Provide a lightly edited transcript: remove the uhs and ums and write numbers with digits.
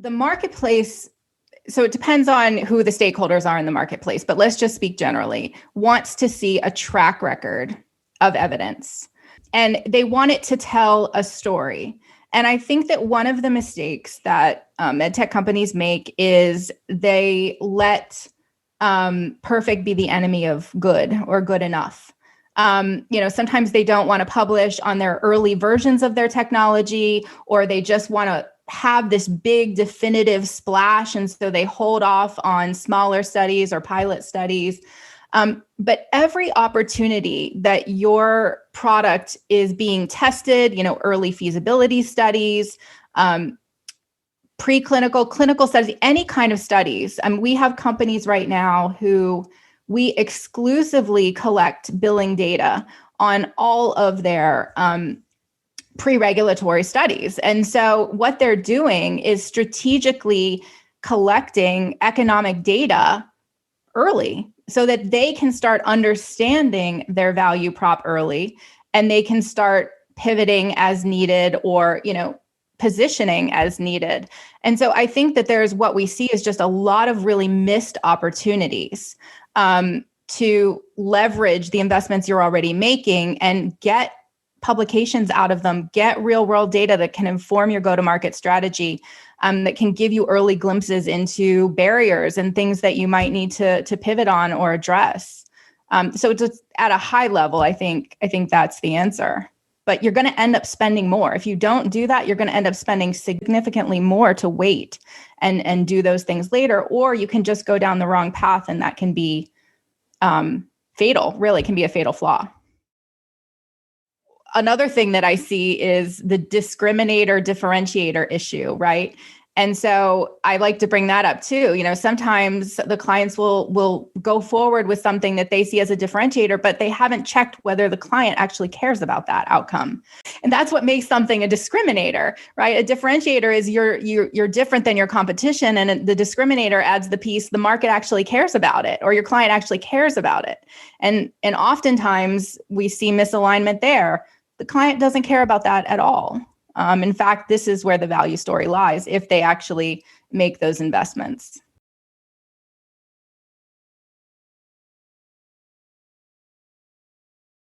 The marketplace, so it depends on who the stakeholders are in the marketplace, but let's just speak generally, wants to see a track record of evidence. And they want it to tell a story. And I think that one of the mistakes that medtech companies make is they let perfect be the enemy of good or good enough. Sometimes they don't want to publish on their early versions of their technology, or they just want to have this big definitive splash. And so they hold off on smaller studies or pilot studies. But every opportunity that your product is being tested, early feasibility studies, preclinical, clinical studies, any kind of studies. We have companies right now who we exclusively collect billing data on all of their pre-regulatory studies. And so what they're doing is strategically collecting economic data early so that they can start understanding their value prop early, and they can start pivoting as needed or, positioning as needed. And so I think that there's what we see is just a lot of really missed opportunities to leverage the investments you're already making and get publications out of them, get real world data that can inform your go-to-market strategy, that can give you early glimpses into barriers and things that you might need to pivot on or address. So just at a high level, I think that's the answer. But you're going to end up spending more. If you don't do that, you're going to end up spending significantly more to wait and do those things later, or you can just go down the wrong path, and that can be fatal, really can be a fatal flaw. Another thing that I see is the discriminator differentiator issue, right? And so I like to bring that up too. Sometimes the clients will go forward with something that they see as a differentiator, but they haven't checked whether the client actually cares about that outcome. And that's what makes something a discriminator, right? A differentiator is you're different than your competition, and the discriminator adds the piece the market actually cares about it, or your client actually cares about it. And oftentimes we see misalignment there. The client doesn't care about that at all. In fact, this is where the value story lies if they actually make those investments.